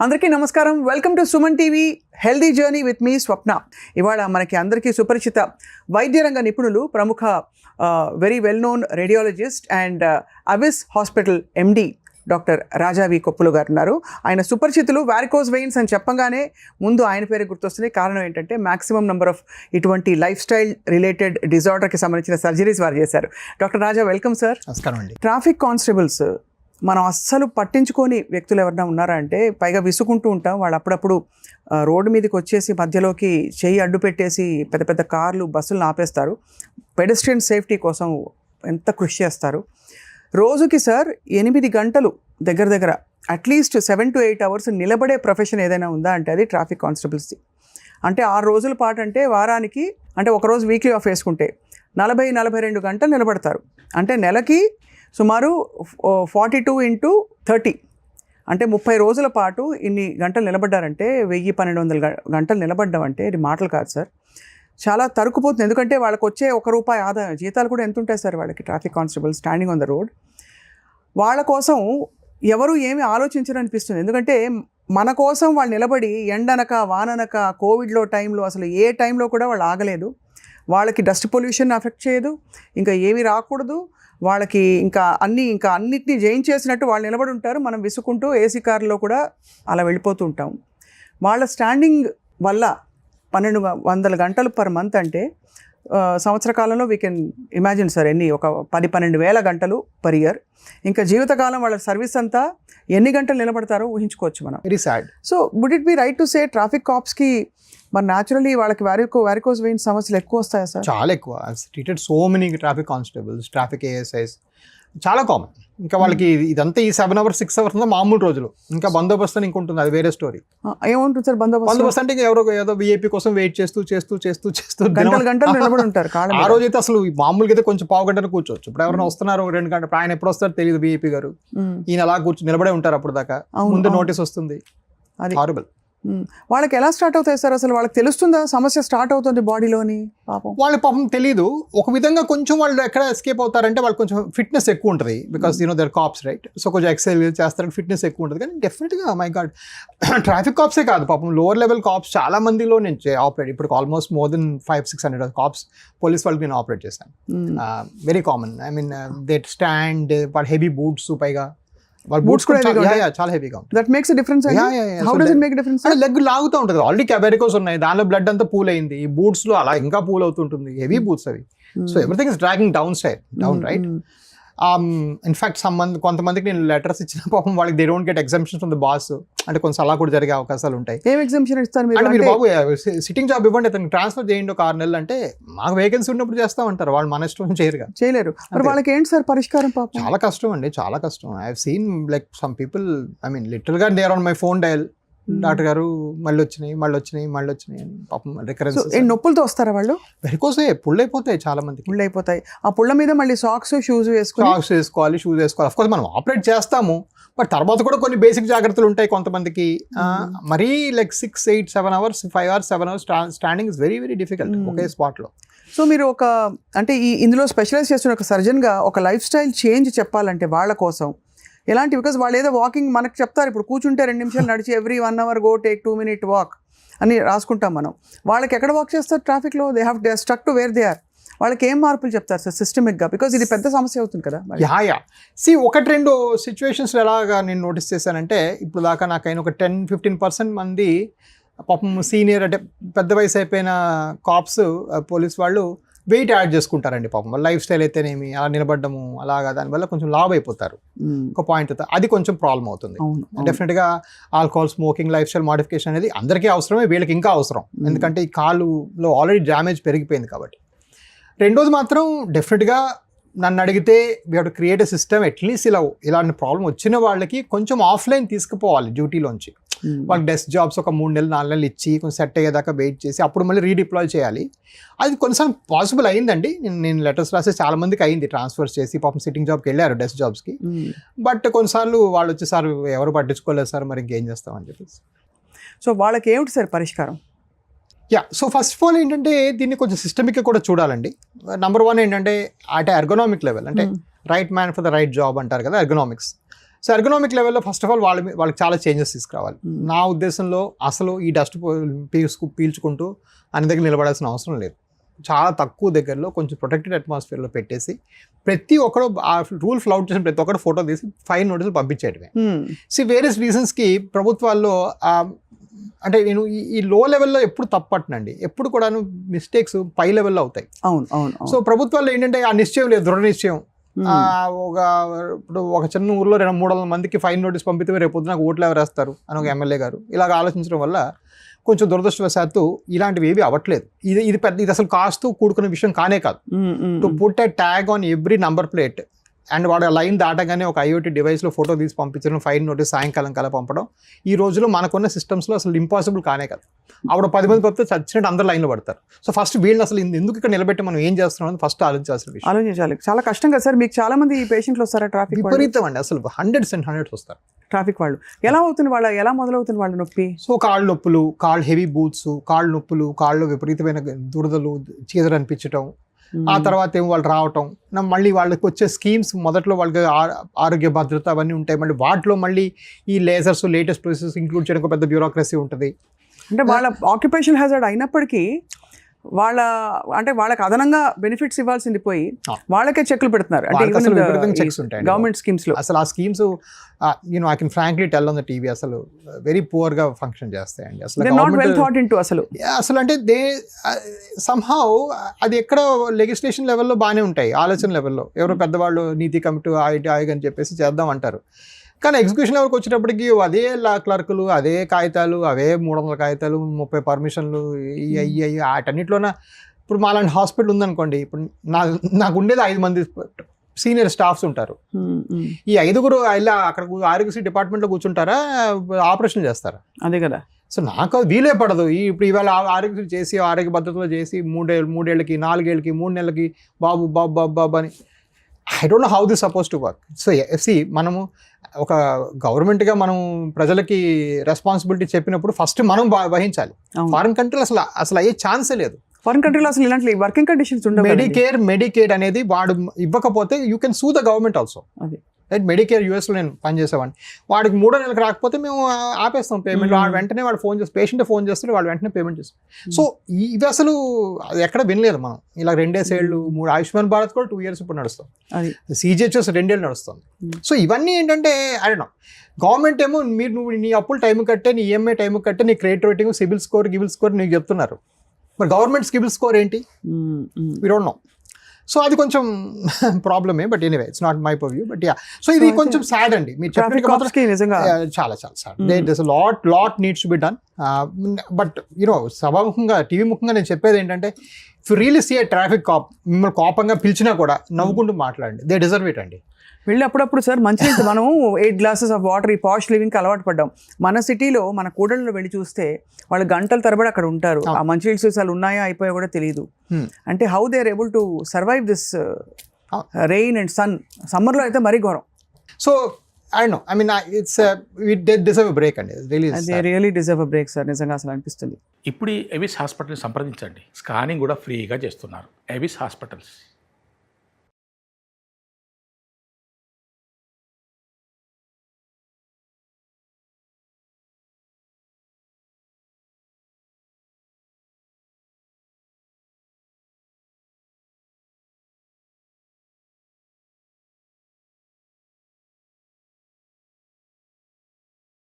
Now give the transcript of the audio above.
అందరికీ నమస్కారం. Welcome to Suman TV healthy journey with me Swapna. ఇవాళ మనకి అందరికీ సుపరిచిత వైద్య రంగ నిపుణులు, ప్రముఖ very well known radiologist and Avis hospital MD doctor Raja V Koppulu గారు ఉన్నారు. ఆయన సుపరిచితులు. వారికోజ్ వెయిన్స్ అని చెప్పగానే ముందు ఆయన పేరు గుర్తొస్తుంది. కారణం ఏంటంటే మ్యాక్సిమం నెంబర్ ఆఫ్ ఇటువంటి లైఫ్ స్టైల్ రిలేటెడ్ డిజార్డర్కి సంబంధించిన సర్జరీస్ వారు చేశారు. డాక్టర్ రాజా, వెల్కమ్ సార్. నమస్కారం అండి. ట్రాఫిక్ కానిస్టేబుల్స్ మనం అస్సలు పట్టించుకొని వ్యక్తులు ఎవరైనా ఉన్నారా అంటే, పైగా విసుకుంటూ ఉంటాం. వాళ్ళు అప్పుడప్పుడు రోడ్డు మీదకి వచ్చేసి మధ్యలోకి చెయ్యి అడ్డు పెట్టేసి పెద్ద పెద్ద కార్లు, బస్సులను ఆపేస్తారు. పెడెస్ట్రియన్ సేఫ్టీ కోసం ఎంత కృషి చేస్తారు. రోజుకి సార్ 8 గంటలు దగ్గర అట్లీస్ట్ 7 to 8 hours నిలబడే ప్రొఫెషన్ ఏదైనా ఉందా అంటే అది ట్రాఫిక్ కానిస్టేబుల్స్ది. అంటే 6 రోజుల పాటు, అంటే వారానికి, అంటే ఒకరోజు వీక్లీ ఆఫ్ వేసుకుంటే 40-42 గంటలు నిలబడతారు. అంటే నెలకి సుమారు 42 into 30, అంటే 30 రోజుల పాటు ఇన్ని గంటలు నిలబడ్డారంటే 1000-1200 గంటలు నిలబడ్డం అంటే ఇది మాటలు కాదు సార్. చాలా తరుకుపోతుంది. ఎందుకంటే వాళ్ళకి వచ్చే ₹1 ఆదాయం, జీతాలు కూడా ఎంత ఉంటాయి సార్ వాళ్ళకి, traffic constable standing on the road. వాళ్ళ కోసం ఎవరు ఏమి ఆలోచించరనిపిస్తుంది. ఎందుకంటే మన కోసం వాళ్ళు నిలబడి ఎండనక వాననక, కోవిడ్లో టైంలో అసలు ఏ టైంలో కూడా వాళ్ళు ఆగలేదు. వాళ్ళకి డస్ట్ పొల్యూషన్ అఫెక్ట్ చేయదు, ఇంకా ఏమీ రాకూడదు వాళ్ళకి, ఇంకా అన్నిటినీ జయించేసినట్టు వాళ్ళు నిలబడి ఉంటారు. మనం విసుకుంటూ ఏసీ కార్లో కూడా అలా వెళ్ళిపోతూ ఉంటాం. వాళ్ళ స్టాండింగ్ వల్ల 1200 గంటలు పర్ మంత్ అంటే సంవత్సర కాలంలో వీ కెన్ ఇమాజిన్ సార్ ఎన్ని, ఒక 10-12 వేల గంటలు పర్ ఇయర్. ఇంకా జీవితకాలం వాళ్ళ సర్వీస్ అంతా ఎన్ని గంటలు నిలబడతారో ఊహించుకోవచ్చు మనం. Very sad. So would it be right to say traffic కాప్స్కి మరి న్యాచురలీ వాళ్ళకి వారికోజ్ వెయిన్స్ సమస్యలు ఎక్కువ వస్తాయా సార్? చాలా ఎక్కువ. Treated so many traffic constables, traffic ASIs, చాలా కామన్. ఇంకా వాళ్ళకి ఇదంతా ఈ 7 hours 6 hours మామూలు రోజులు. ఇంకా బందోబస్తు అని ఇంకుంటుంది, అది వేరే స్టోరీ. ఏముంటుంది సార్ బందోబస్తు అంటే ఎవరో ఏదో విఐపీ కోసం వెయిట్ చేస్తూ గంటలు నిలబడి ఉంటారు. ఆ రోజు అయితే అసలు మామూలుగా అయితే కొంచెం పావు గంటలు కూర్చోవచ్చు. ఇప్పుడు ఎవరైనా వస్తున్నారు 2 గంటలు, ఆయన ఎప్పుడు వస్తారో తెలియదు. విఐపీ గారు ఈయన అలా నిలబడే ఉంటారు అప్పుడు దాకా. ముందు నోటీస్ వస్తుంది. అది హారబుల్. వాళ్ళకి ఎలా స్టార్ట్ అవుతాయి సార్? అసలు వాళ్ళకి తెలుస్తుందా సమస్య స్టార్ట్ అవుతుంది బాడీలోని? వాళ్ళకి పాపం తెలియదు. ఒక విధంగా కొంచెం వాళ్ళు ఎక్కడ ఎస్కేప్ అవుతారంటే వాళ్ళకి కొంచెం ఫిట్నెస్ ఎక్కువ ఉంటుంది. Because they're cops right. So కొంచెం ఎక్సర్సైజ్ చేస్తారు, ఫిట్నెస్ ఎక్కువ ఉంటుంది. కానీ డెఫినెట్గా మై గాడ్, ట్రాఫిక్ కాప్సే కాదు పాపం, లోవర్ లెవెల్ కాప్స్ చాలా మందిలో నేను ఆపరేట్, ఇప్పుడు almost more than 500-600 cops police వాళ్ళకి నేను ఆపరేట్ చేశాను. Very common. I mean they stand, వాళ్ళ హెవీ బూట్స్, పైగా వాళ్ళ బూట్స్ కూడా చాలా హెవీగా ఉంటుంది. That makes a difference. How does it make difference? Leg లాగుతూ ఉంటుంది. ఆల్రెడీ క్యాబెరికోస్ ఉన్నాయి, దానిలో బ్లడ్ అంతా పూల్ అయింది. ఈ బూట్స్ లో అలా ఇంకా పూల్ అవుతుంటుంది. హెవీ బూట్స్ అవి. So everything is dragging down right. In fact కొంతమందికి నేను లెటర్స్ ఇచ్చిన పాపం వాళ్ళకి they don't get exemptions from the boss. అంటే కొంచెం అలా కూడా జరిగే అవకాశాలు ఉంటాయి. ఏం ఎగ్జామ్షన్ ఇస్తారు మీరు? మీరు బాబు సిట్టింగ్ జాబ్ ఇవ్వండి, అతనికి ట్రాన్స్ఫర్ చేయండి ఒక 6 నెలలు అంటే, మాకు వేకెన్సీ ఉన్నప్పుడు చేస్తామంటారు. వాళ్ళు మన ఇష్టం చేయలేరు. మరి వాళ్ళకి ఏంటి సార్ పరిష్కారం? పాపం చాలా కష్టం అండి, చాలా కష్టం. I have seen like some people, I mean literal గా they are on my phone dial, doctor గారు మళ్ళీ వచ్చినాయి అని పాపం రికరెన్స్. నొప్పులతో వస్తారా వాళ్ళు? వెరికోసే పుళ్ళు అయిపోతాయి, చాలా మందికి పుళ్ళు అయిపోతాయి. ఆ పుళ్ళ మీద మళ్ళీ సాక్స్ షూస్ వేసుకోవాలి. అఫ్ కోర్స్ మనం ఆపరేట్ చేస్తాము, బట్ తర్వాత కూడా కొన్ని బేసిక్ జాగ్రత్తలు ఉంటాయి కొంతమందికి. మరీ like 6, 8, 7 hours, 5 hours, 7 hours standing is very very difficult okay spot లో. సో మీరు ఇందులో స్పెషలైజ్ చేస్తున్న ఒక సర్జన్ గా ఒక లైఫ్ స్టైల్ చేంజ్ చెప్పాలంటే వాళ్ళ కోసం ఎలాంటి, బికాజ్ వాళ్ళు ఏదో వాకింగ్ మనకు చెప్తారు, ఇప్పుడు కూర్చుంటే 2 నిమిషాలు నడిచి every 1 hour go take 2-minute walk అని రాసుకుంటాం మనం. వాళ్ళకి ఎక్కడ వాక్ చేస్తారు ట్రాఫిక్లో? They stuck to where they are. వాళ్ళకి ఏం మార్పులు చెప్తారు సార్ సిస్టమిక్గా? బికాజ్ ఇది పెద్ద సమస్య అవుతుంది కదా. ఒకటి రెండు సిచ్యువేషన్స్లో ఎలాగా నేను నోటీస్ చేశానంటే, ఇప్పుడు దాకా నాకైనా ఒక 10-15% మంది పాపం సీనియర్, అంటే పెద్ద వయసు అయిపోయిన కాప్స్, పోలీస్ వాళ్ళు వెయిట్ యాడ్ చేసుకుంటారండి పాపం. వాళ్ళ లైఫ్ స్టైల్ అయితేనేమి, అలా నిలబడ్డము అలాగా, దానివల్ల కొంచెం లావ్ అయిపోతారు. ఒక పాయింట్ అది కొంచెం ప్రాబ్లం అవుతుంది. డెఫినెట్గా alcohol, smoking, life style modification అనేది అందరికీ అవసరమే, వీళ్ళకి ఇంకా అవసరం. ఎందుకంటే ఈ కాలులో ఆల్రెడీ డ్యామేజ్ పెరిగిపోయింది కాబట్టి. రెండోది మాత్రం డెఫినెట్గా నన్ను అడిగితే we have to create a system. At least ఇలాంటి ప్రాబ్లం వచ్చిన వాళ్ళకి కొంచెం ఆఫ్లైన్ తీసుకుపోవాలి డ్యూటీలోంచి. వాళ్ళకి డెస్క్ జాబ్స్ ఒక 3 నెలలు 4 నెలలు ఇచ్చి కొంచెం సెట్ అయ్యేదాకా వెయిట్ చేసి అప్పుడు మళ్ళీ రీడిప్లాయ్ చేయాలి. అది కొన్నిసార్లు పాసిబుల్ అయిందండి. నేను లెటర్స్ రాసే చాలా మందికి అయింది, ట్రాన్స్ఫర్స్ చేసి పాపం సిట్టింగ్ జాబ్కి వెళ్ళారు డెస్క్ జాబ్స్కి. బట్ కొన్నిసార్లు వాళ్ళు వచ్చి, సార్ ఎవరు పట్టించుకోలేదు సార్, మరి ఇంకేం చేస్తామని చెప్పేసి. సో వాళ్ళకి ఏమిటి సార్ పరిష్కారం? సో ఫస్ట్ ఆఫ్ ఆల్ ఏంటంటే దీన్ని కొంచెం సిస్టమిక్గా కూడా చూడాలండి. నెంబర్ 1 ఏంటంటే అట్ ఎర్గనామిక్ లెవెల్, అంటే right man for the right job అంటారు కదా, ఎర్గనామిక్స్. సో ఎర్గనామిక్ లెవెల్లో ఫస్ట్ ఆఫ్ ఆల్ వాళ్ళకి చాలా చేంజెస్ తీసుకురావాలి. నా ఉద్దేశంలో అసలు ఈ డస్ట్ పీల్చుకుంటూ అన్ని దగ్గర నిలబడాల్సిన అవసరం లేదు. చాలా తక్కువ దగ్గరలో కొంచెం ప్రొటెక్టెడ్ అట్మాస్ఫియర్లో పెట్టేసి ప్రతి ఒక్కరు ఆ రూల్ ఫ్లౌట్ చేసిన ప్రతి ఒక్కరు ఫోటో తీసి ఫైన్ నోటీసులు పంపించేయడమే. వేరియస్ రీజన్స్కి ప్రభుత్వాల్లో అంటే నేను ఈ లో లెవెల్లో ఎప్పుడు తప్పట్నండి, ఎప్పుడు కూడా మిస్టేక్స్ పై లెవెల్లో అవుతాయి. సో ప్రభుత్వాల్లో ఏంటంటే ఆ నిశ్చయం లేదు, దృఢ నిశ్చయం. ఇప్పుడు ఒక చిన్న ఊర్లో 200-300 మందికి ఫైన్ నోటీస్ పంపితే రేపు పొద్దున ఓట్లు ఎవరు వేస్తారు అని ఒక ఎమ్మెల్యే గారు ఇలాగ ఆలోచించడం వల్ల కొంచెం దురదృష్టవశాత్తు ఇలాంటివి ఏవి అవ్వట్లేదు. ఇది అసలు కాస్తూ కూడుకున్న విషయం కానే కాదు. To put a tag on every number plate and వాడు లైన్ దాటగానే ఒక IoT డివైస్లో ఫోటో తీసి పంపించడం, ఫైన్ నోటీస్ సాయంకాలం కల్లా పంపడం ఈ రోజులో మనకున్న సిస్టమ్స్లో అసలు ఇంపాసిబుల్ కానే కాదు. అప్పుడు 10 మంది పంపితే చచ్చినట్టు అందరు లైన్లో పడతారు. సో ఫస్ట్ వీళ్ళని అసలు ఎందుకు ఇక్కడ నిలబెట్టి మనం ఏం చేస్తున్నాం అని ఫస్ట్ ఆలోచించాల్సిన విషయం. ఆలోచించాలి. చాలా కష్టం కదా సార్. మీకు చాలా మంది పేషెంట్లు వస్తారా ట్రాఫిక్? విపరీతం అండి, అసలు 100% వస్తారు ట్రాఫిక్ వాళ్ళు. ఎలా మొదలవుతుంది వాళ్ళ నొప్పి? సో కాళ్ళు నొప్పులు, కాళ్ళు హెవీ బూట్స్, కాళ్ళు నొప్పులు, కాళ్ళు విపరీతమైన దురదలు, చీదర అనిపించడం, ఆ తర్వాత ఏమో వాళ్ళు రావటం, మళ్ళీ వాళ్ళకి వచ్చే స్కీమ్స్ మొదట్లో వాళ్ళకి ఆరోగ్య భద్రత అవన్నీ ఉంటాయి. మళ్ళీ వాటిలో మళ్ళీ ఈ లేజర్స్ లేటెస్ట్ ప్రొసెస్ ఇంక్లూడ్ చేయడానికి పెద్ద బ్యూరోక్రసీ ఉంటుంది. అంటే వాళ్ళ ఆక్యుపేషన్ హ్యాజర్డ్ అయినప్పటికీ వాళ్ళకి అదనంగా బెనిఫిట్స్ ఇవ్వాల్సింది పోయి వాళ్ళకే చెక్లు పెడుతున్నారు. అంటే గవర్నమెంట్ స్కీమ్స్ లో అసలు ఆ schemes I can frankly tell on the TV అసలు వెరీ పువర్ గా ఫంక్షన్ చేస్తాయండి. అసలు అంటే దే సమ్హౌ అది ఎక్కడ లెజిస్లేషన్ లెవెల్లో బాగానే ఉంటాయి, ఆలోచన లెవెల్లో ఎవరో పెద్దవాళ్ళు నీతి కమిటీ ఆయోగ్ అని చెప్పేసి చేద్దాం అంటారు. కానీ ఎగ్జిక్యూషన్ లెవెల్కి వచ్చేటప్పటికి అదే క్లర్కులు, అదే కాగితాలు, అవే 300 కాగితాలు, 30 పర్మిషన్లు, అయ్యి వాటన్నిటిలోన. ఇప్పుడు మాలాంటి హాస్పిటల్ ఉందనుకోండి, ఇప్పుడు నాకు ఉండేది 5 మంది సీనియర్ స్టాఫ్స్ ఉంటారు. ఈ 5గురు ఇలా అక్కడ ఆరోగ్యశ్రీ డిపార్ట్మెంట్లో కూర్చుంటారా, ఆపరేషన్ చేస్తారా? అదే కదా. సో నాకు వీలే పడదు. ఇప్పుడు ఇవాళ ఆరోగ్యశ్రీ చేసి ఆరోగ్య భద్రతలో చేసి 3 ఏళ్ళకి 4 ఏళ్ళకి 3 నెలలకి బాబు అని I don't know how this suppose to work. So మనము ఒక గవర్నమెంట్గా మనం ప్రజలకి రెస్పాన్సిబిలిటీ చెప్పినప్పుడు ఫస్ట్ మనం వహించాలి. ఫారిన్ కంట్రీలో అసలు అయ్యే ఛాన్సే లేదు. ఫారిన్ కంట్రీలో అసలు ఇలాంటి వర్కింగ్ కండిషన్స్ ఉండవు. మెడికేర్ అనేది వాడు ఇవ్వకపోతే యూ కెన్ సూ the government also. Right, Medicare యూఎస్లో నేను పనిచేసేవాడిని. వాడికి 3 నెలలకు రాకపోతే మేము ఆపేస్తాం పేమెంట్. వాడు వెంటనే ఫోన్ చేసి పేషెంట్ ఫోన్ చేస్తే వాళ్ళు వెంటనే పేమెంట్ చేస్తాం. సో ఇవి అసలు ఎక్కడ వినలేదు మనం. ఇలా 2 ఏళ్ళు 3 ఆయుష్మాన్ భారత్ కూడా 2 years ఇప్పుడు నడుస్తాం. CGHS 2 ఏళ్ళు నడుస్తుంది. సో ఇవన్నీ ఏంటంటే అడగడం గవర్నమెంట్ ఏమో నువ్వు నీ అప్పులు టైం కట్టే, నీ EMI టైం కట్టే, నీ క్రెడిట్ రేటింగ్, సిబిల్ స్కోర్ నీకు చెప్తున్నారు. మరి గవర్నమెంట్ సిబిల్ స్కోర్ ఏంటి? We don't know. సో అది కొంచెం ప్రాబ్లమే. But anyway it's not my purview. But so ఇది కొంచెం సాడ్ అండి. మీరు చాలా sad. There lot needs to be done. But సభాముఖంగా టీవీ ముఖంగా నేను చెప్పేది ఏంటంటే, if you really see a traffic cop మిమ్మల్ని కోపంగా పిలిచినా కూడా నవ్వుకుంటూ మాట్లాడండి. దే డిజర్వ్ ఇట్ అండి. వెళ్ళి అప్పుడప్పుడు సార్ మంచి మనం 8 glasses ఆఫ్ వాటర్ ఈ పాష్ లివింగ్కి అలవాటు పడ్డాం. మన సిటీలో మన కూడళ్ళలో వెళ్ళి చూస్తే వాళ్ళు గంటల తరబడి అక్కడ ఉంటారు. ఆ మంచినీళ్ళ సీసాలు ఉన్నాయా అయిపోయా కూడా తెలియదు. అంటే how they are able to survive this rain and sun. సమ్మర్లో అయితే మరీ ఘోరం. So they deserve a break అండి. They really deserve a break sir. నిజంగా అసలు అనిపిస్తుంది. ఇప్పుడు ఎవిస్ హాస్పిటల్ని సంప్రదించండి. స్కానింగ్ కూడా ఫ్రీగా చేస్తున్నారు. Avis hospitals.